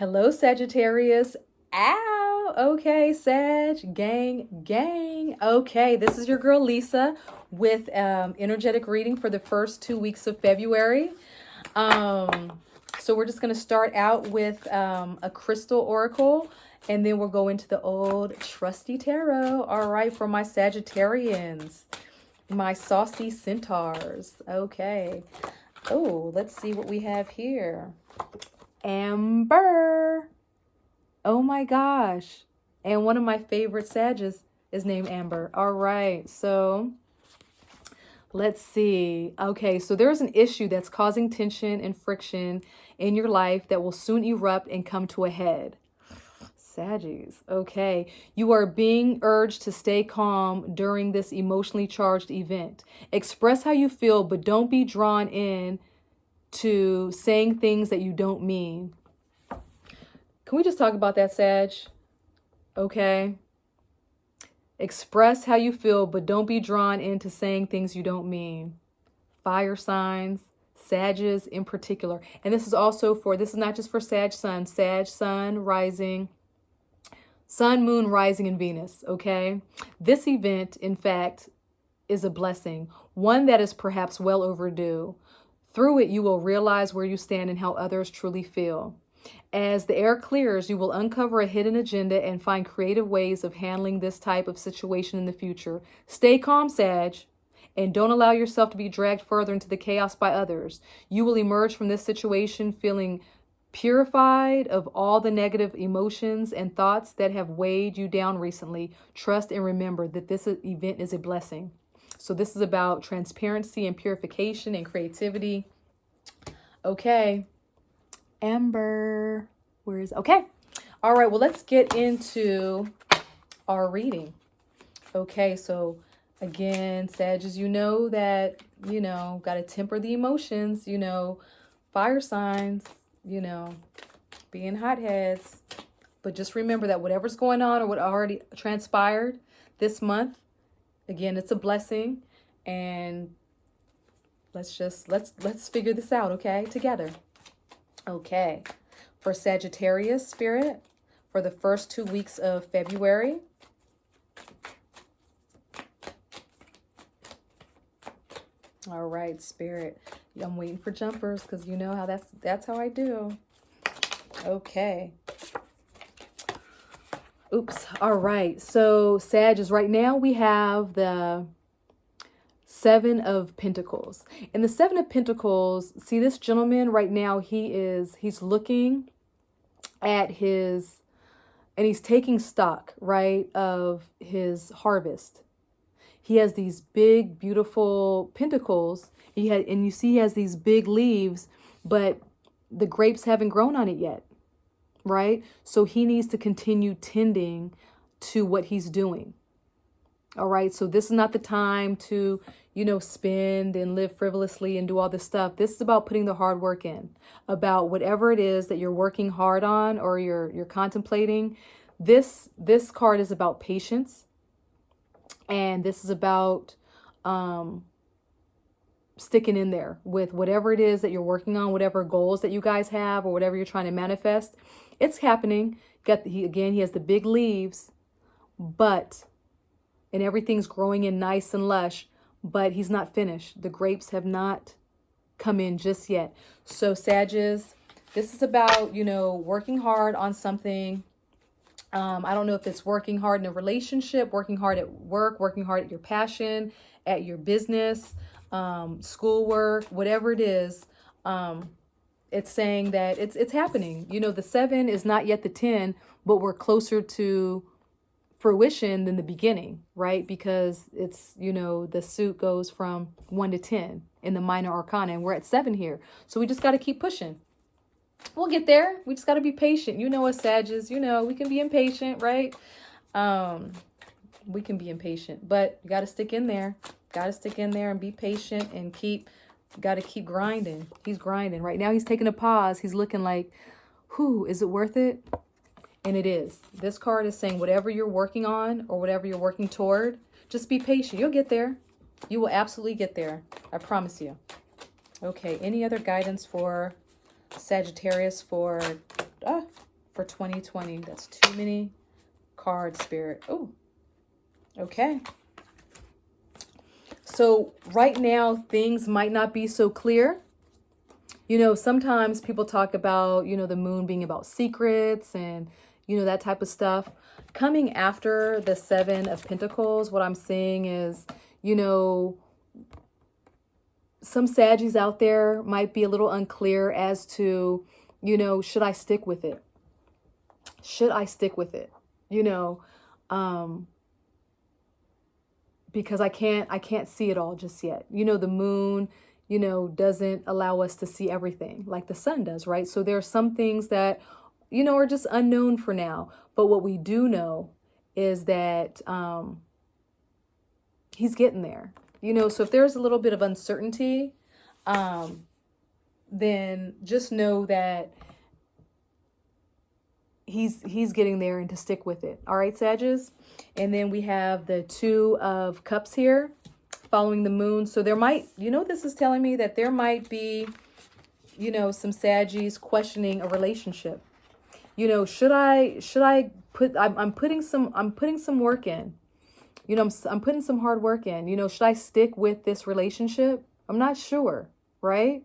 Hello, Sagittarius. Ow. Okay, Sag. Gang. Okay, this is your girl Lisa with energetic reading for the first 2 weeks of February. So we're just going to start out with a crystal oracle, and then we'll go into the old trusty tarot. All right, for my Sagittarians, my saucy centaurs. Okay. Oh, let's see what we have here. Amber. Oh my gosh. And one of my favorite Sages is named Amber. All right. So let's see. Okay. So there's an issue that's causing tension and friction in your life that will soon erupt and come to a head. Saggies. Okay. You are being urged to stay calm during this emotionally charged event. Express how you feel, but don't be drawn in to saying things that you don't mean. Can we just talk about that, Sag? Okay. Express how you feel, but don't be drawn into saying things you don't mean. Fire signs, Sages in particular. And this is also for, this is not just for Sag Sun rising, Sun, Moon, rising, and Venus. Okay. This event, in fact, is a blessing, one that is perhaps well overdue. Through it, you will realize where you stand and how others truly feel. As the air clears, you will uncover a hidden agenda and find creative ways of handling this type of situation in the future. Stay calm, Sag, and don't allow yourself to be dragged further into the chaos by others. You will emerge from this situation feeling purified of all the negative emotions and thoughts that have weighed you down recently. Trust and remember that this event is a blessing. So this is about transparency and purification and creativity. Okay. Amber, where is, okay. All right, well, let's get into our reading. Okay, so again, Sagittarius, you know that, got to temper the emotions, fire signs, being hotheads. But just remember that whatever's going on or what already transpired this month, again, it's a blessing. And let's figure this out, okay, together. Okay, for Sagittarius spirit, for the first 2 weeks of February. All right, spirit. I'm waiting for jumpers because you know how that's how I do. Okay. Oops. All right. So Sagittarius, right now we have the Seven of Pentacles. And the Seven of Pentacles, see this gentleman right now, he's looking at and he's taking stock, right, of his harvest. He has these big, beautiful pentacles. And you see he has these big leaves, but the grapes haven't grown on it yet, right? So he needs to continue tending to what he's doing. All right. So this is not the time to, spend and live frivolously and do all this stuff. This is about putting the hard work in, about whatever it is that you're working hard on or you're contemplating. This card is about patience. And this is about sticking in there with whatever it is that you're working on, whatever goals that you guys have or whatever you're trying to manifest. It's happening. He has the big leaves, and everything's growing in nice and lush, but he's not finished. The grapes have not come in just yet. So Sagittarius, this is about, working hard on something. I don't know if it's working hard in a relationship, working hard at work, working hard at your passion, at your business, schoolwork, whatever it is. It's saying that it's happening. The 7 is not yet the 10, but we're closer to fruition than the beginning, right? Because it's, the suit goes from 1 to 10 in the minor arcana, and we're at 7 here. So we just got to keep pushing. We'll get there. We just got to be patient. Us Sagittarius, we can be impatient, right? We can be impatient, but you got to stick in there. Got to stick in there and be patient and got to keep grinding. He's grinding. Right now he's taking a pause. He's looking like, is it worth it? And it is. This card is saying whatever you're working on or whatever you're working toward, just be patient. You'll get there. You will absolutely get there. I promise you. Okay. Any other guidance for Sagittarius for for 2020. That's too many cards, Spirit. Oh, okay. So right now, things might not be so clear. You know, sometimes people talk about, you know, the moon being about secrets and, you know, that type of stuff. Coming after the Seven of Pentacles, what I'm seeing is, you know, some Saggies out there might be a little unclear as to, you know, should I stick with it? Should I stick with it? You know, because I can't see it all just yet. You know, the moon, you know, doesn't allow us to see everything like the sun does, right? So there are some things that, you know, are just unknown for now. But what we do know is that he's getting there. You know, so if there's a little bit of uncertainty, then just know that he's getting there and to stick with it. All right, Sagittarius. And then we have the Two of Cups here following the moon. So there might, you know, this is telling me that there might be, you know, some Saggies questioning a relationship. You know, should I put, I'm putting some work in. You know, I'm putting some hard work in. You know, should I stick with this relationship? I'm not sure, right?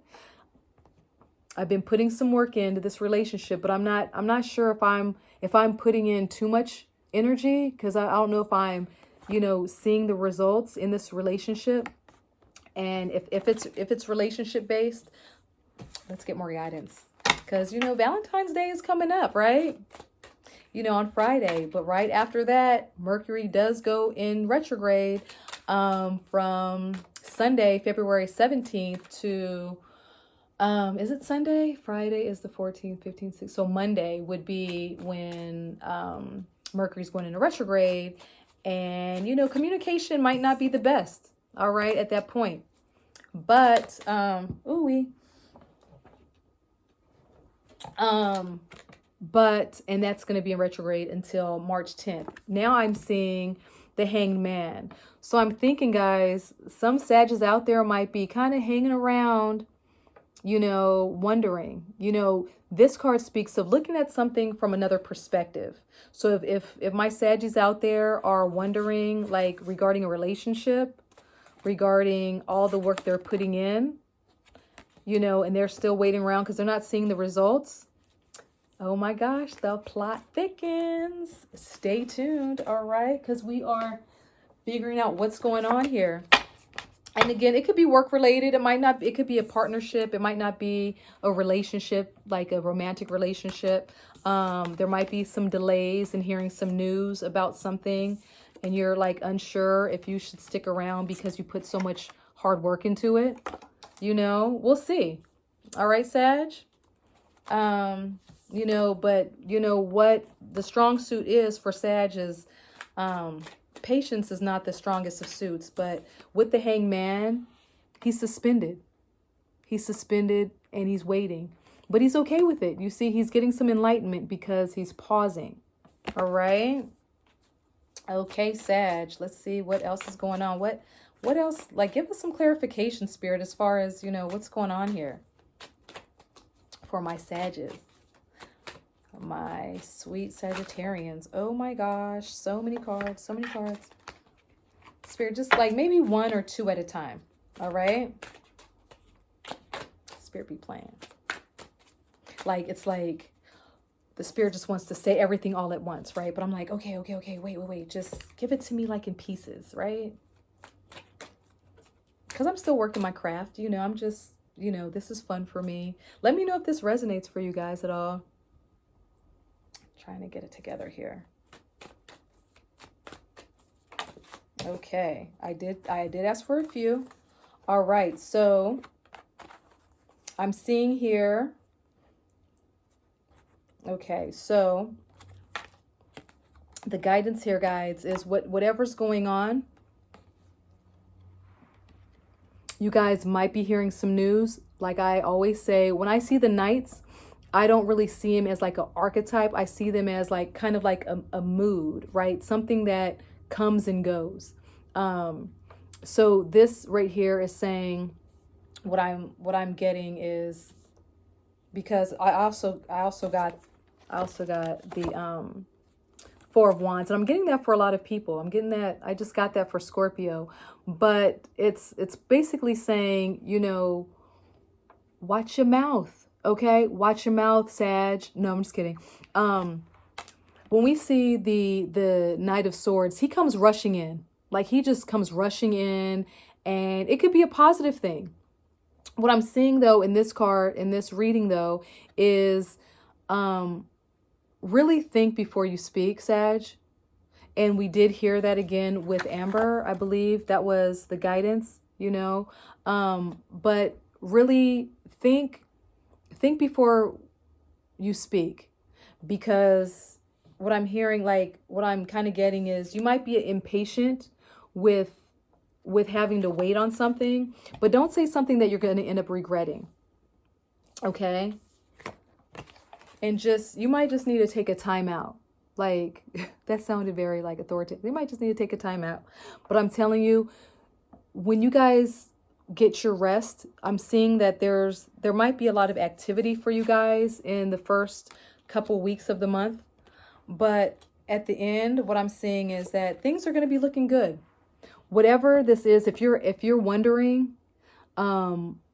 I've been putting some work into this relationship, but I'm not sure if I'm putting in too much energy, because I don't know if I'm, you know, seeing the results in this relationship. And if it's relationship based, let's get more guidance, because, you know, Valentine's Day is coming up, right? You know, on Friday, but right after that, Mercury does go in retrograde from Sunday, February 17th to, is it Sunday? Friday is the 14th, 15th, 16th. So Monday would be when Mercury's going into retrograde, and, you know, communication might not be the best, all right, at that point. But, and that's going to be in retrograde until March 10th. Now I'm seeing the Hanged Man. So I'm thinking, guys, some Sagittarius out there might be kind of hanging around, you know, wondering. You know, this card speaks of looking at something from another perspective. So if my Sagittarius out there are wondering, like, regarding a relationship, regarding all the work they're putting in, you know, and they're still waiting around because they're not seeing the results, oh my gosh, the plot thickens. Stay tuned, all right? Because we are figuring out what's going on here. And again, it could be work related. It might not, it could be a partnership. It might not be a relationship, like a romantic relationship. There might be some delays in hearing some news about something, and you're like unsure if you should stick around because you put so much hard work into it. You know, we'll see. All right, Sag. You know, but you know what the strong suit is for Sag is, patience is not the strongest of suits, but with the Hanged Man, he's suspended. He's suspended and he's waiting, but he's okay with it. You see, he's getting some enlightenment because he's pausing. All right. Okay, Sag, let's see what else is going on. What else? Like, give us some clarification, Spirit, as far as, you know, what's going on here for my Sagittarius. My sweet Sagittarians. Oh my gosh, so many cards, so many cards. Spirit, just like maybe one or two at a time. All right. Spirit be playing. Like, it's like the Spirit just wants to say everything all at once, right? But I'm like, okay, wait. Just give it to me like in pieces, right? Because I'm still working my craft. You know, I'm just, you know, this is fun for me. Let me know if this resonates for you guys at all. Trying to get it together here. Okay, I did ask for a few. All right, so I'm seeing here. Okay, so the guidance here, guides, is whatever's going on. You guys might be hearing some news. Like I always say, when I see the Knights, I don't really see them as like an archetype. I see them as like kind of like a mood, right? Something that comes and goes. So this right here is saying what I'm getting is, because I also got I also got the Four of Wands, and I'm getting that for a lot of people. I'm getting that. I just got that for Scorpio, but it's basically saying, you know, watch your mouth. Okay, watch your mouth, Sag. No, I'm just kidding. When we see the Knight of Swords, he comes rushing in. Like, he just comes rushing in, and it could be a positive thing. What I'm seeing though in this card, in this reading though, is really think before you speak, Sag. And we did hear that again with Amber. I believe that was the guidance, you know. But really think before you speak, because what I'm hearing, like what I'm kind of getting is you might be impatient with having to wait on something, but don't say something that you're going to end up regretting. Okay? And you might just need to take a time out. Like, that sounded very like authoritative. They might just need to take a time out. But I'm telling you, when you guys get your rest, I'm seeing that there might be a lot of activity for you guys in the first couple weeks of the month. But at the end, what I'm seeing is that things are going to be looking good. Whatever this is, if you're wondering,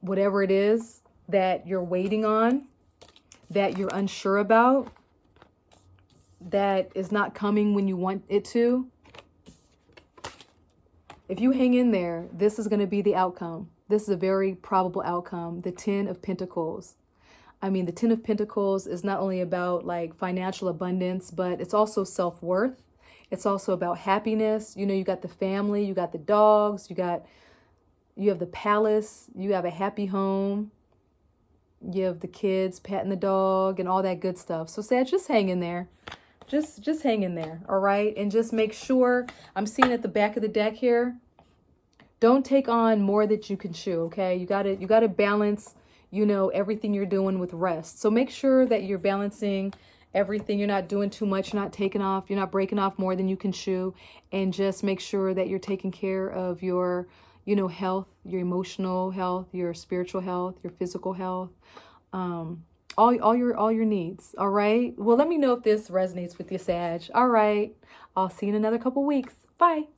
whatever it is that you're waiting on, that you're unsure about, that is not coming when you want it to, if you hang in there, this is going to be the outcome. This is a very probable outcome. The Ten of Pentacles. I mean, the Ten of Pentacles is not only about like financial abundance, but it's also self-worth. It's also about happiness. You know, you got the family, you got the dogs, you have the palace, you have a happy home, you have the kids patting the dog and all that good stuff. So Sag, just hang in there. Just hang in there, all right? And just make sure, I'm seeing at the back of the deck here, don't take on more that you can chew, okay? You gotta balance, you know, everything you're doing with rest. So make sure that you're balancing everything. You're not doing too much, you're not taking off, you're not breaking off more than you can chew. And just make sure that you're taking care of your, you know, health, your emotional health, your spiritual health, your physical health. All your needs. All right. Well, let me know if this resonates with you, Sag. All right. I'll see you in another couple weeks. Bye.